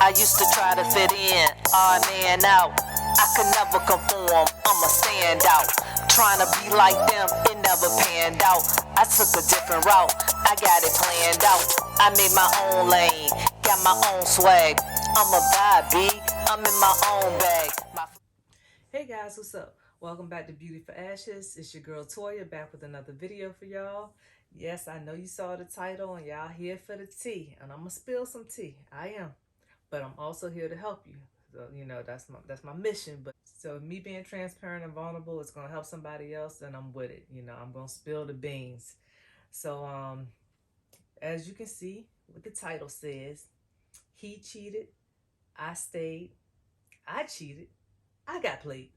I used to try to fit in, odd man out. I could never conform, I'm a standout. Trying to be like them, it never panned out. I took a different route, I got it planned out. I made my own lane, got my own swag. I'm a vibe, B, I'm in my own bag. Hey guys, what's up? Welcome back to Beauty for Ashes. It's your girl Toya back with another video for y'all. Yes, I know you saw the title and y'all here for the tea, and I'm gonna spill some tea. I am, but I'm also here to help you. So that's my mission. But so me being transparent and vulnerable is gonna help somebody else, and I'm with it. I'm gonna spill the beans. So as you can see, what the title says, he cheated, I stayed, I cheated, I got played.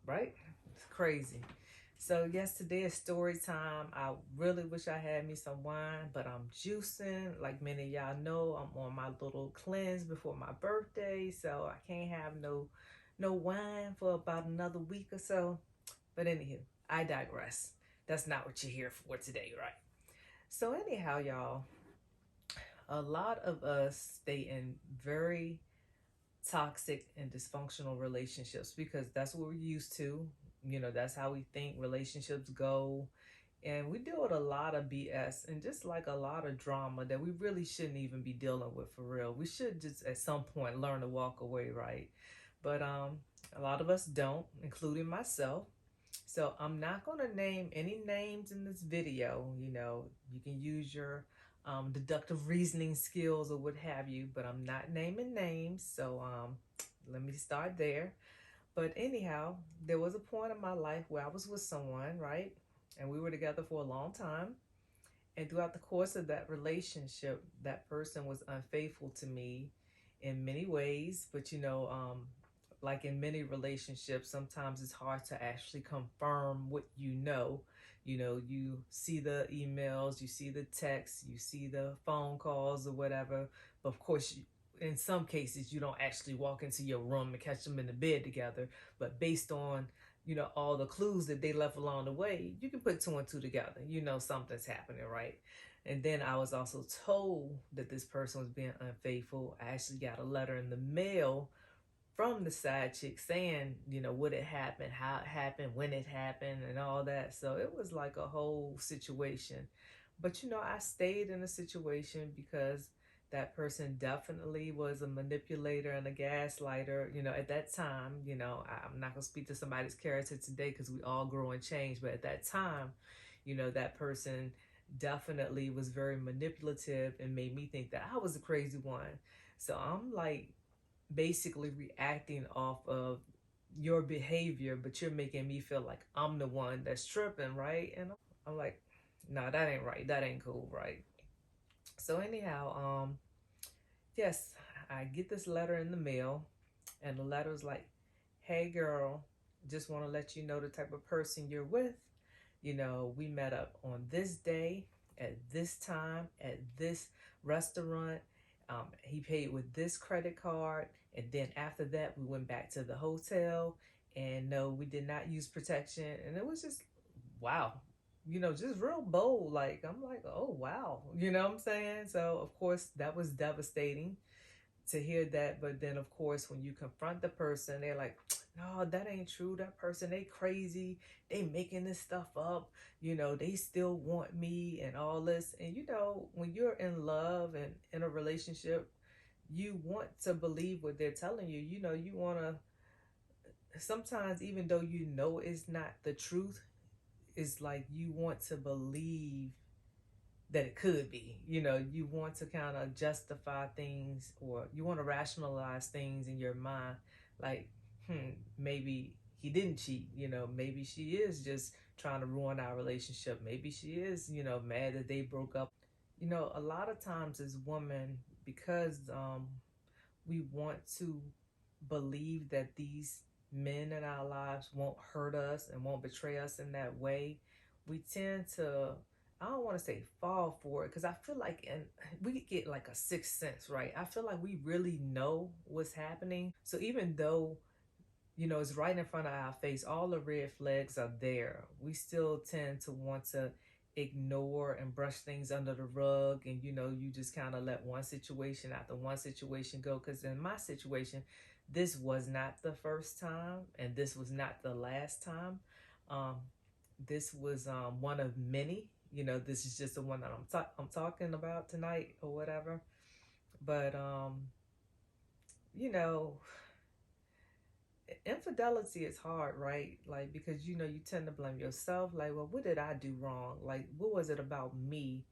Right? It's crazy. So yes, today is story time. I really wish I had me some wine, but I'm juicing. Like many of y'all know, I'm on my little cleanse before my birthday, so I can't have no wine for about another week or so. But anywho, I digress. That's not what you're here for today, right? So anyhow, y'all, a lot of us stay in very toxic and dysfunctional relationships because that's what we're used to. That's how we think relationships go. And we deal with a lot of BS and just like a lot of drama that we really shouldn't even be dealing with for real. We should just at some point learn to walk away, right? But a lot of us don't, including myself. So I'm not going to name any names in this video. You can use your deductive reasoning skills or what have you, but I'm not naming names. So let me start there. But anyhow, there was a point in my life where I was with someone, right? And we were together for a long time. And throughout the course of that relationship, that person was unfaithful to me in many ways. But like in many relationships, sometimes it's hard to actually confirm what you know. You see the emails, you see the texts, you see the phone calls or whatever. But of course, in some cases, you don't actually walk into your room and catch them in the bed together. But based on all the clues that they left along the way, you can put two and two together. Something's happening, right? And then I was also told that this person was being unfaithful. I actually got a letter in the mail from the side chick saying, what had happened, how it happened, when it happened, and all that. So it was like a whole situation. But I stayed in the situation because that person definitely was a manipulator and a gaslighter. At that time, I'm not gonna speak to somebody's character today because we all grow and change. But at that time, that person definitely was very manipulative and made me think that I was the crazy one. So I'm like basically reacting off of your behavior, but you're making me feel like I'm the one that's tripping, right? And I'm like, no, that ain't right. That ain't cool, right? So anyhow, yes, I get this letter in the mail, and the letter's like, hey girl, just want to let you know the type of person you're with. We met up on this day at this time at this restaurant. He paid with this credit card, and then after that we went back to the hotel, and no, we did not use protection. And it was just wow, just real bold. Like, I'm like, oh wow, what I'm saying? So of course that was devastating to hear that. But then of course when you confront the person, they're like, no, that ain't true. That person, they crazy, they making this stuff up, they still want me and all this. And when you're in love and in a relationship, you want to believe what they're telling you. You want to, sometimes even though it's not the truth, it's like you want to believe that it could be. You want to kind of justify things, or you want to rationalize things in your mind, like, maybe he didn't cheat. Maybe she is just trying to ruin our relationship. Maybe she is, mad that they broke up. A lot of times as women, because we want to believe that these men in our lives won't hurt us and won't betray us in that way, we tend to, I don't want to say fall for it, because I feel like we get like a sixth sense, right? I feel like we really know what's happening. So even though it's right in front of our face, all the red flags are there, we still tend to want to ignore and brush things under the rug, and you just kind of let one situation after one situation go. Because in my situation, this was not the first time and this was not the last time. um, this was one of many. This is just the one that I'm talking about tonight or whatever. But you know infidelity is hard, right? Like, because you tend to blame yourself, like, well, what did I do wrong? Like, what was it about me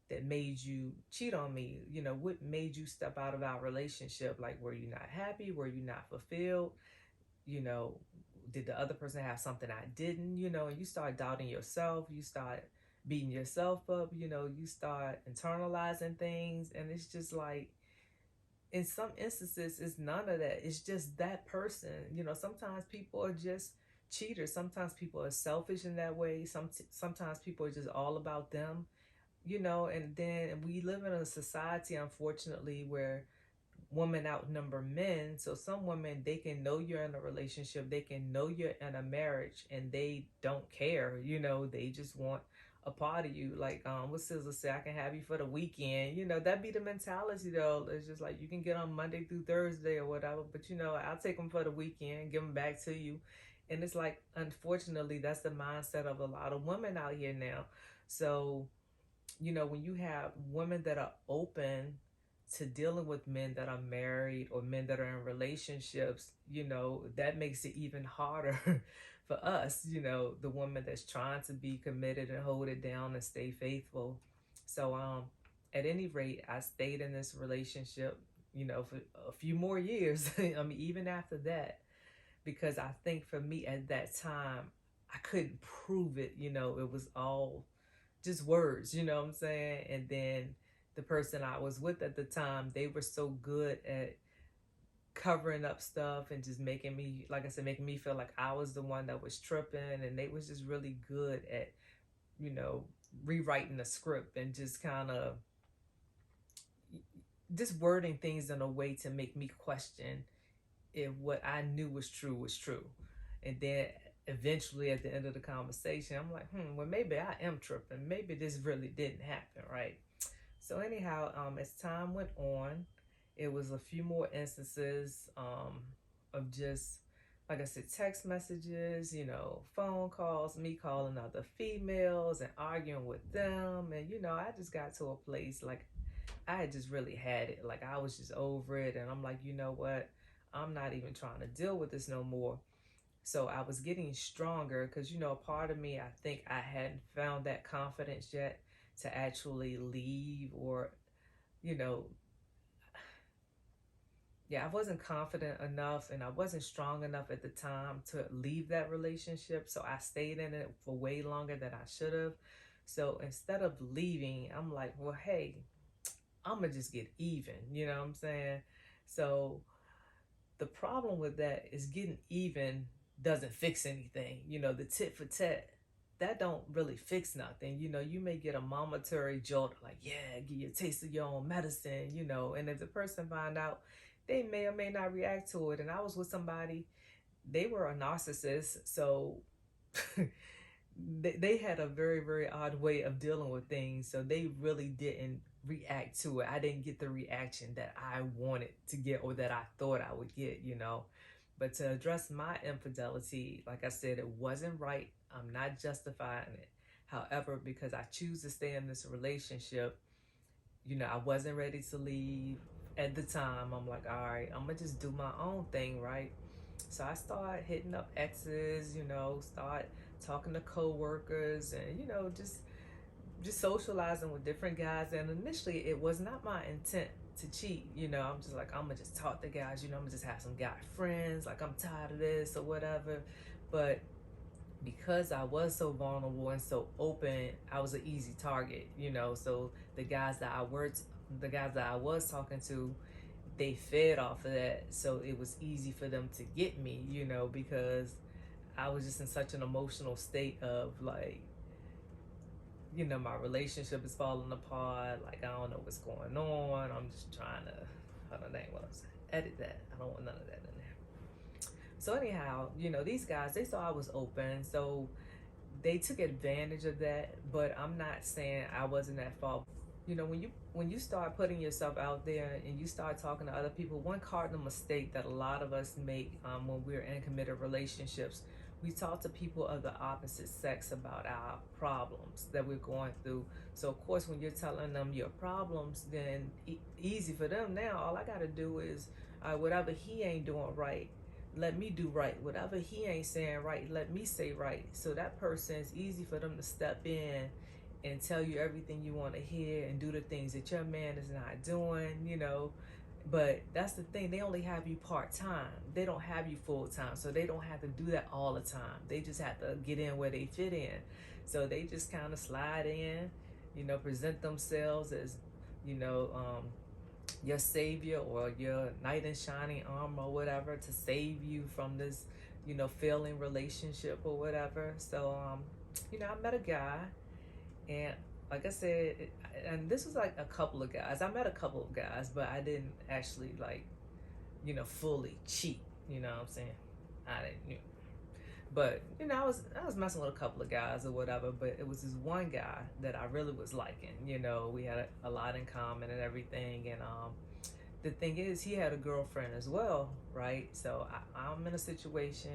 that made you cheat on me? What made you step out of our relationship? Like, were you not happy? Were you not fulfilled? you know did the other person have something I didn't? And you start doubting yourself, you start beating yourself up, you start internalizing things, and it's just like, in some instances, it's none of that. It's just that person. Sometimes people are just cheaters. Sometimes people are selfish in that way. Sometimes people are just all about them. And then we live in a society, unfortunately, where women outnumber men. So some women, they can know you're in a relationship, they can know you're in a marriage, and they don't care. They just want a part of you. Like, what Sizzle say, I can have you for the weekend. That be the mentality, though. It's just like, you can get on Monday through Thursday or whatever, but I'll take them for the weekend, give them back to you. And it's like, unfortunately, that's the mindset of a lot of women out here now. So when you have women that are open to dealing with men that are married or men that are in relationships, that makes it even harder for us, the woman that's trying to be committed and hold it down and stay faithful. So, at any rate, I stayed in this relationship, for a few more years. I mean, even after that, because I think for me at that time, I couldn't prove it. It was all just words, you know what I'm saying? And then the person I was with at the time, they were so good at covering up stuff and just making me, like I said, making me feel like I was the one that was tripping. And they was just really good at, you know, rewriting the script and just kind of just wording things in a way to make me question if what I knew was true. And then eventually at the end of the conversation, I'm like, well, maybe I am tripping. Maybe this really didn't happen, right? So anyhow, as time went on, it was a few more instances of just, like I said, text messages, phone calls, me calling other females and arguing with them. And, I just got to a place like I had just really had it. Like, I was just over it. And I'm like, you know what? I'm not even trying to deal with this no more. So I was getting stronger because, part of me, I think I hadn't found that confidence yet to actually leave, or, you know, yeah, I wasn't confident enough and I wasn't strong enough at the time to leave that relationship. So I stayed in it for way longer than I should have. So instead of leaving, I'm like, well, hey, I'm going to just get even. You know what I'm saying? So the problem with that is getting even doesn't fix anything. The tit for tat, that don't really fix nothing. You may get a momentary jolt, like, yeah, give you a taste of your own medicine, and if the person find out, they may or may not react to it. And I was with somebody, they were a narcissist, so they had a very, very odd way of dealing with things. So they really didn't react to it. I didn't get the reaction that I wanted to get or that I thought I would get. But to address my infidelity, like I said, it wasn't right. I'm not justifying it. However, because I choose to stay in this relationship, I wasn't ready to leave at the time. I'm like, all right, I'm gonna just do my own thing, right? So I start hitting up exes, start talking to coworkers, and just socializing with different guys. And initially, it was not my intent to cheat. I'm just like, I'm gonna just talk to guys. I'm gonna just have some guy friends. Like, I'm tired of this or whatever. But because I was so vulnerable and so open, I was an easy target. So the guys that I was talking to, they fed off of that. So it was easy for them to get me, because I was just in such an emotional state of like, my relationship is falling apart. Like, I don't know what's going on. I'm just trying to, hold on, dang, what I'm saying. Edit that. I don't want none of that in there. So anyhow, these guys, they saw I was open. So they took advantage of that, but I'm not saying I wasn't at fault. You know, when you start putting yourself out there and you start talking to other people, one cardinal mistake that a lot of us make when we're in committed relationships, we talk to people of the opposite sex about our problems that we're going through. So of course, when you're telling them your problems, then easy for them now. All I got to do is whatever he ain't doing right, let me do right. Whatever he ain't saying right, let me say right. So that person, it's easy for them to step in and tell you everything you want to hear and do the things that your man is not doing, you know. But that's the thing, they only have you part-time. They don't have you full-time, so they don't have to do that all the time. They just have to get in where they fit in. So they just kind of slide in, you know, present themselves as, you know, your savior or your knight in shining armor or whatever, to save you from this, you know, failing relationship or whatever. So you know, I met a guy, and like I said, and this was like a couple of guys. I met a couple of guys, but I didn't actually, like, you know, fully cheat. You know what I'm saying? I didn't. You know. But you know, I was messing with a couple of guys or whatever. But it was this one guy that I really was liking. You know, we had a lot in common and everything. And the thing is, he had a girlfriend as well, right? So I'm in a situation.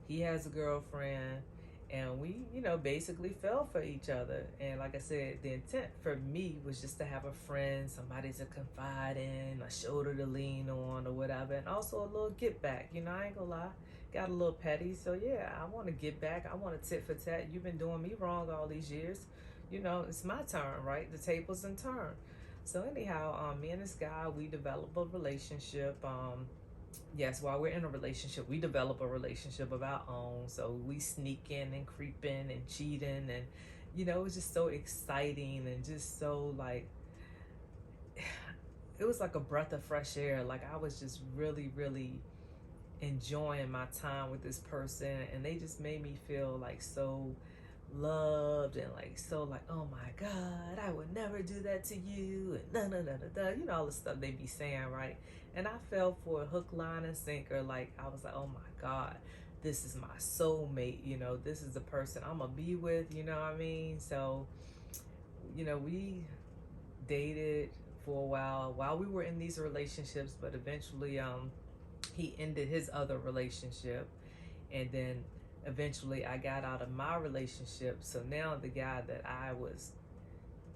He has a girlfriend, and we, you know, basically fell for each other. And like I said, the intent for me was just to have a friend, somebody to confide in, a shoulder to lean on or whatever, and also a little get back. You know, I ain't gonna lie, got a little petty. So yeah, I want to get back. I want to tit for tat. You've been doing me wrong all these years. You know, it's my turn, right? The tables in turn. So anyhow, me and this guy, we develop a relationship. Yes, while we're in a relationship, we develop a relationship of our own. So we sneaking and creeping and cheating, and you know, it was just so exciting and just so like, it was like a breath of fresh air. Like I was just really, really enjoying my time with this person, and they just made me feel like so loved and like so like, oh my god, I would never do that to you, and no no no no no, you know, all the stuff they be saying, right? And I fell for a hook, line, and sinker. Like I was like, oh my god, this is my soulmate, you know, this is the person I'm gonna be with, you know what I mean? So you know, we dated for a while we were in these relationships, but eventually he ended his other relationship, and then eventually I got out of my relationship. So now the guy that I was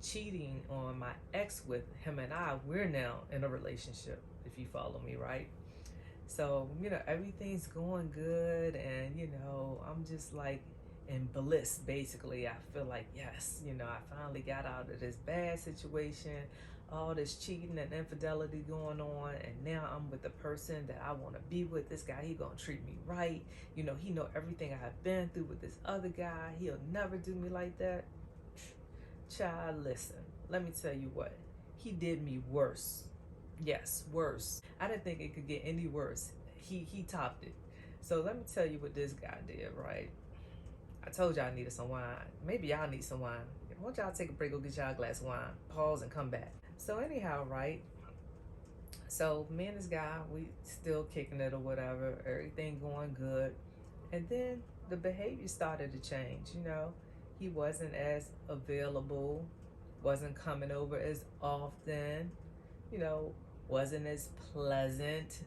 cheating on my ex with, him and we're now in a relationship, if you follow me, right? So you know, everything's going good, and you know, I'm just like in bliss. Basically, I feel like, yes, you know, I finally got out of this bad situation, all this cheating and infidelity going on, and now I'm with the person that I want to be with. This guy, he gonna treat me right. You know, he know everything I've been through with this other guy. He'll never do me like that. Child, listen, let me tell you what, he did me worse. Yes, worse. I didn't think it could get any worse. He topped it. So let me tell you what this guy did, right? I told y'all I needed some wine. Maybe y'all need some wine. Why don't y'all take a break, go get y'all a glass of wine, pause, and come back. So anyhow, right? So me and this guy, we still kicking it or whatever, everything going good. And then the behavior started to change, you know. He wasn't as available, wasn't coming over as often, you know, wasn't as pleasant.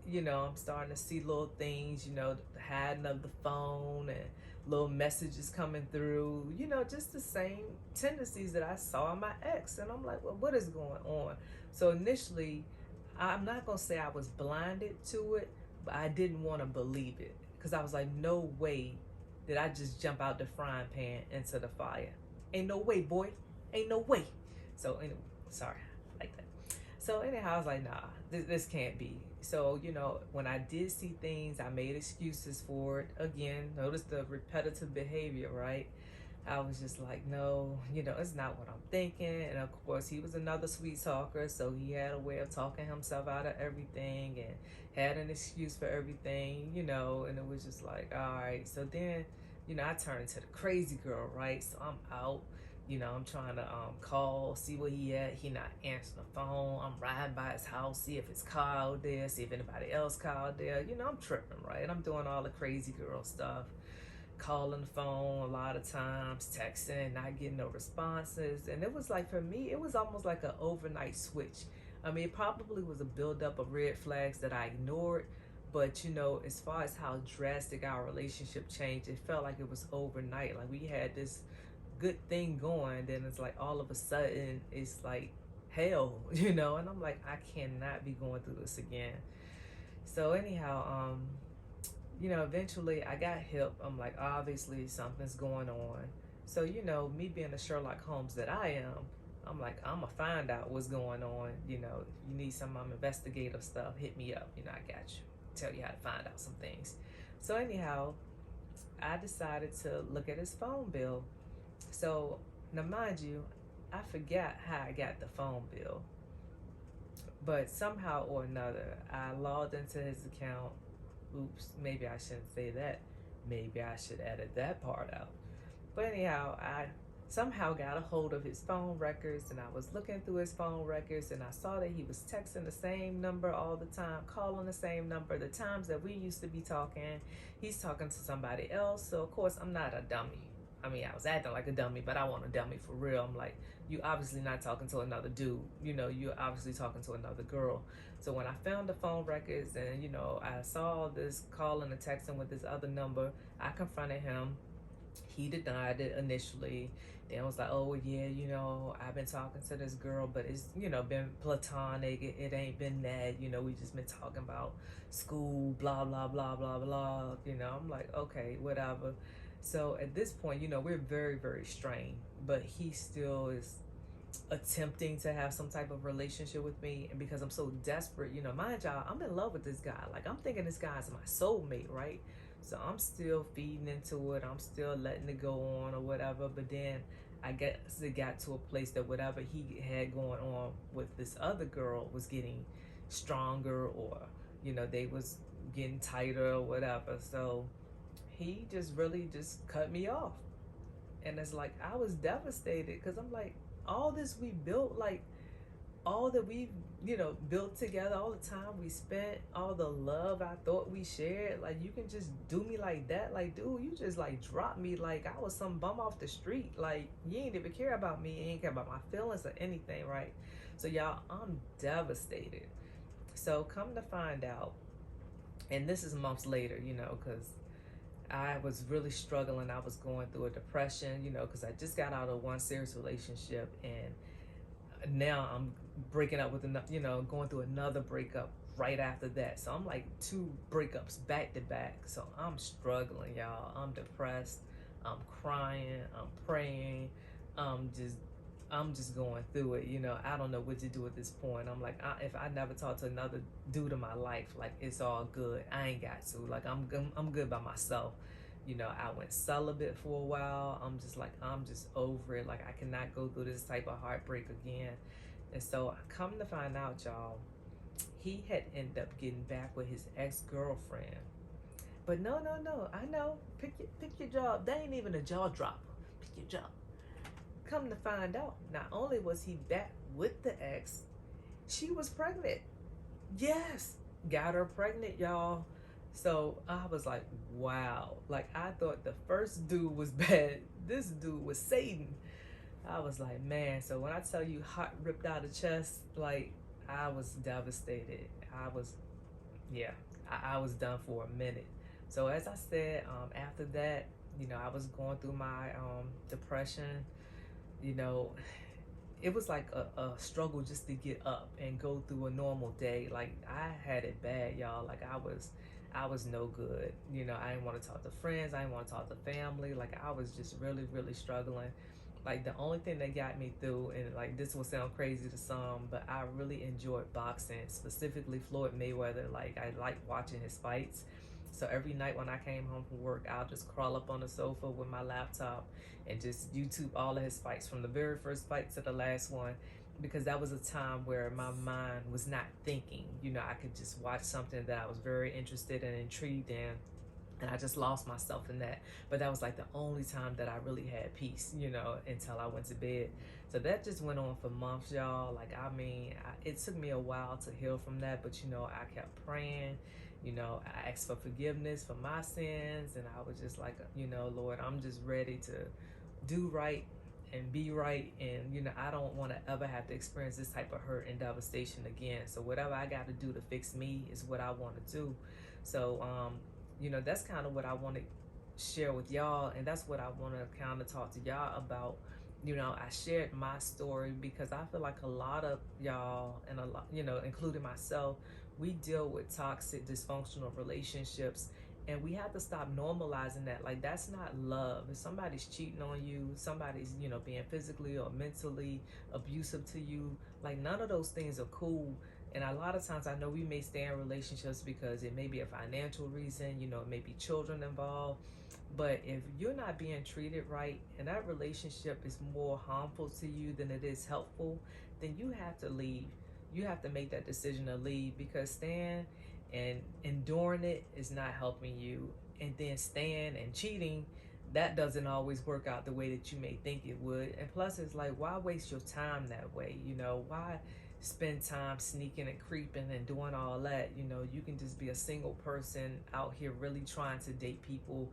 You know, I'm starting to see little things, you know, the hiding of the phone and little messages coming through, you know, just the same tendencies that I saw in my ex. And I'm like, well, what is going on? So initially, I'm not going to say I was blinded to it, but I didn't want to believe it, because I was like, no way did I just jump out the frying pan into the fire. Ain't no way, boy. Ain't no way. So anyway, sorry, like that. So anyhow, I was like, nah, this can't be. So, you know, when I did see things, I made excuses for it. Again, notice the repetitive behavior, right? I was just like, no, you know, it's not what I'm thinking. And of course, he was another sweet talker, so he had a way of talking himself out of everything and had an excuse for everything, you know. And it was just like, all right. So then, you know, I turned into the crazy girl, right? So I'm out. You know, I'm trying to call, see where he at. He not answering the phone. I'm riding by his house, see if his car out there, see if anybody else car out there. You know, I'm tripping, right? I'm doing all the crazy girl stuff. calling the phone a lot of times, texting, not getting no responses. And it was like, for me, it was almost like an overnight switch. I mean, it probably was a buildup of red flags that I ignored. But, as far as how drastic our relationship changed, it felt like it was overnight. Like we had this good thing going, then it's like all of a sudden it's like hell, and I'm like, I cannot be going through this again. So anyhow, eventually I got hip. I'm like, obviously something's going on. So, me being the Sherlock Holmes that I am, I'm like, I'm gonna find out what's going on. If you need some investigative stuff, hit me up. I got you. Tell you how to find out some things. So anyhow, I decided to look at his phone bill. So now, mind you, I forgot how I got the phone bill, but somehow or another, I logged into his account. Oops, maybe I shouldn't say that. Maybe I should edit that part out. But anyhow, I somehow got a hold of his phone records, and I was looking through his phone records, and I saw that he was texting the same number all the time, calling the same number. The times that we used to be talking, he's talking to somebody else. So of course I'm not a dummy. I mean, I was acting like a dummy, but I want a dummy for real. I'm like, you obviously not talking to another dude. You're obviously talking to another girl. So when I found the phone records and, I saw this calling and texting with this other number, I confronted him. He denied it initially. Then was like, oh yeah, I've been talking to this girl, but it's, been platonic. It ain't been that, we just been talking about school, blah, blah, blah, blah, blah. I'm like, okay, whatever. So at this point, we're very, very strained, but he still is attempting to have some type of relationship with me. And because I'm so desperate, mind y'all, I'm in love with this guy. Like, I'm thinking this guy's my soulmate, right? So I'm still feeding into it. I'm still letting it go on or whatever. But then I guess it got to a place that whatever he had going on with this other girl was getting stronger, or, they was getting tighter or whatever. So he just really just cut me off. And it's like, I was devastated because I'm like, all this we built, like all that we built together, all the time we spent, all the love I thought we shared, like you can just do me like that. Like, dude, you just like dropped me like I was some bum off the street. Like, you ain't even care about me, you ain't care about my feelings or anything, right? So y'all, I'm devastated. So come to find out, and this is months later, because I was really struggling. I was going through a depression, because I just got out of one serious relationship, and now I'm breaking up with another, going through another breakup right after that. So I'm like 2 breakups back to back. So I'm struggling, y'all. I'm depressed. I'm crying. I'm praying. I'm just I'm just going through it. I don't know what to do at this point. I'm like, if I never talk to another dude in my life, like it's all good. I ain't got to. Like I'm good by myself. I went celibate for a while. I'm just like, I'm just over it. Like I cannot go through this type of heartbreak again. And so I come to find out, y'all, he had ended up getting back with his ex-girlfriend. But no, no, no. I know. Pick your job. That ain't even a jaw dropper. Pick your job. Come to find out, not only was he back with the ex, she was pregnant. Yes, got her pregnant, y'all. So I was like, wow. Like I thought the first dude was bad. This dude was Satan. I was like, man. So when I tell you heart ripped out of chest, like I was devastated. Yeah, I was done for a minute. So as I said, after that, I was going through my depression. you know, it was like a struggle just to get up and go through a normal day. Like I had it bad, y'all. Like I was no good. I didn't want to talk to friends. I didn't want to talk to family. Like I was just really, really struggling. Like the only thing that got me through, and like this will sound crazy to some, but I really enjoyed boxing, specifically Floyd Mayweather. Like I liked watching his fights. So every night when I came home from work, I'll just crawl up on the sofa with my laptop and just YouTube all of his fights from the very first fight to the last one, because that was a time where my mind was not thinking. I could just watch something that I was very interested and intrigued in, And I just lost myself in that. But that was like the only time that I really had peace, you know, until I went to bed. So that just went on for months, y'all. Like, I mean, it took me a while to heal from that, but you know, I kept praying. You know, I asked for forgiveness for my sins, and I was just like, you know, Lord, I'm just ready to do right and be right. And you know, I don't want to ever have to experience this type of hurt and devastation again. So whatever I got to do to fix me is what I want to do. So you know, that's kind of what I want to share with y'all, and that's what I want to kind of talk to y'all about. You know, I shared my story because I feel like a lot of y'all, and a lot, you know, including myself, we deal with toxic, dysfunctional relationships, and we have to stop normalizing that. Like, that's not love. If somebody's cheating on you, somebody's, you know, being physically or mentally abusive to you, like, none of those things are cool. And a lot of times I know we may stay in relationships because it may be a financial reason, you know, it may be children involved. But if you're not being treated right and that relationship is more harmful to you than it is helpful, then you have to leave. You have to make that decision to leave, because staying and enduring it is not helping you. And then staying and cheating, that doesn't always work out the way that you may think it would. And plus, it's like, why waste your time that way? You know, why spend time sneaking and creeping and doing all that? You know, you can just be a single person out here really trying to date people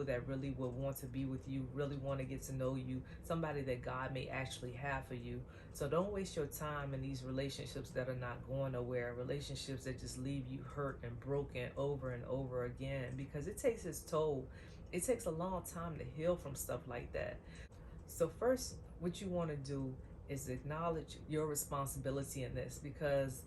that really would want to be with you, really want to get to know you, somebody that God may actually have for you. So don't waste your time in these relationships that are not going nowhere, relationships that just leave you hurt and broken over and over again, because it takes its toll. It takes a long time to heal from stuff like that. So first, what you want to do is acknowledge your responsibility in this, because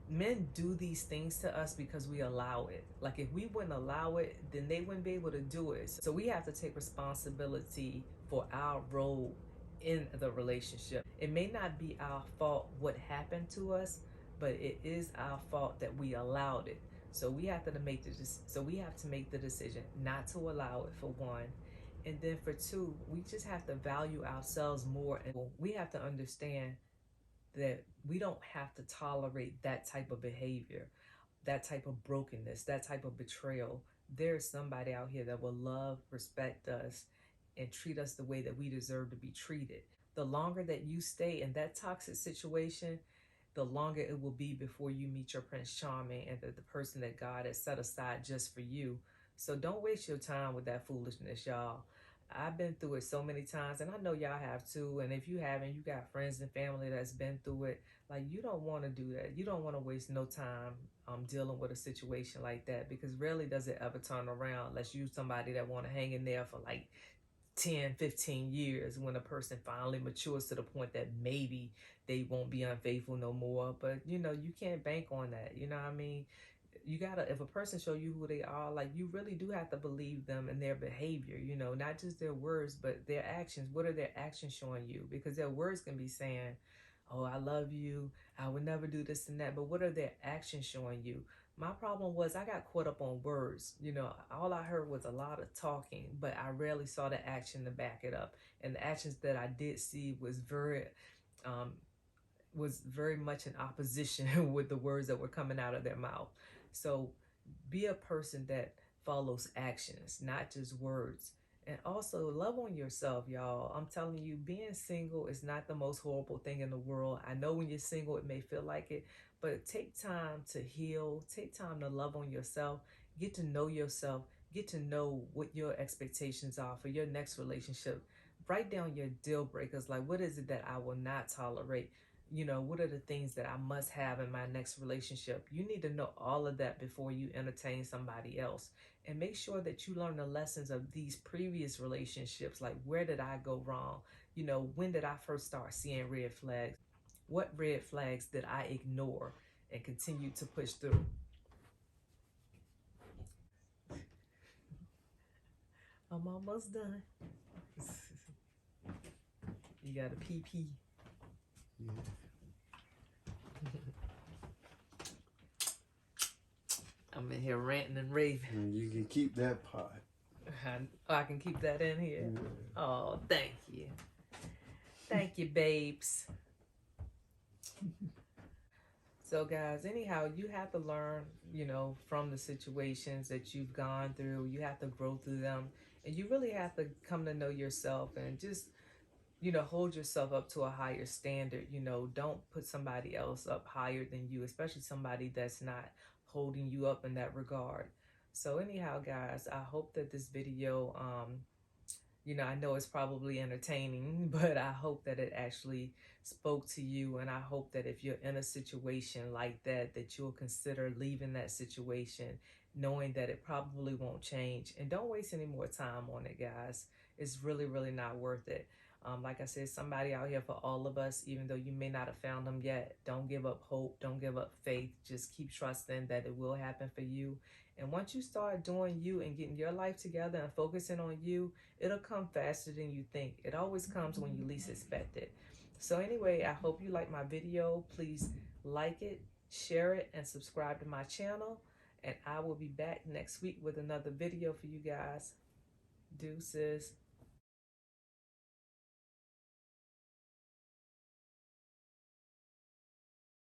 men do these things to us because we allow it. Like, if we wouldn't allow it, then they wouldn't be able to do it. So we have to take responsibility for our role in the relationship. It may not be our fault what happened to us, but it is our fault that we allowed it. So we have to make the decision not to allow it, for one. And then for two, we just have to value ourselves more, and we have to understand that we don't have to tolerate that type of behavior, that type of brokenness, that type of betrayal. There's somebody out here that will love, respect us, and treat us the way that we deserve to be treated. The longer that you stay in that toxic situation, the longer it will be before you meet your Prince Charming and the person that God has set aside just for you. So don't waste your time with that foolishness, y'all. I've been through it so many times, and I know y'all have too. And if you haven't, you got friends and family that's been through it. Like, you don't want to do that. You don't want to waste no time dealing with a situation like that, because rarely does it ever turn around unless you somebody that want to hang in there for like 10, 15 years, when a person finally matures to the point that maybe they won't be unfaithful no more. But you know, you can't bank on that. You know what I mean? You gotta, if a person show you who they are, like, you really do have to believe them and their behavior, you know, not just their words but their actions. What are their actions showing you? Because their words can be saying, oh, I love you, I would never do this and that, but what are their actions showing you? My problem was I got caught up on words. You know, all I heard was a lot of talking, but I rarely saw the action to back it up. And the actions that I did see um, was very much in opposition with the words that were coming out of their mouth. So be a person that follows actions, not just words. And also love on yourself, y'all. I'm telling you, being single is not the most horrible thing in the world. I know when you're single, it may feel like it, but take time to heal, take time to love on yourself, get to know yourself, get to know what your expectations are for your next relationship. Write down your deal breakers. Like, what is it that I will not tolerate? You know, what are the things that I must have in my next relationship? You need to know all of that before you entertain somebody else. And make sure that you learn the lessons of these previous relationships. Like, where did I go wrong? You know, when did I first start seeing red flags? What red flags did I ignore and continue to push through? I'm almost done. You got a PP. Yeah. I'm in here ranting and raving. And you can keep that pot. I can keep that in here. Yeah. Oh, thank you. Thank you, babes. So, guys, anyhow, you have to learn, from the situations that you've gone through. You have to grow through them. And you really have to come to know yourself and just, hold yourself up to a higher standard. Don't put somebody else up higher than you, especially somebody that's not holding you up in that regard. So, anyhow, guys, I hope that this video, I know it's probably entertaining, but I hope that it actually spoke to you. And I hope that if you're in a situation like that, that you'll consider leaving that situation, knowing that it probably won't change. And don't waste any more time on it, guys. It's really, really not worth it. Like I said, somebody out here for all of us, even though you may not have found them yet. Don't give up hope. Don't give up faith. Just keep trusting that it will happen for you. And once you start doing you and getting your life together and focusing on you, it'll come faster than you think. It always comes when you least expect it. So anyway, I hope you like my video. Please like it, share it, and subscribe to my channel. And I will be back next week with another video for you guys. Deuces.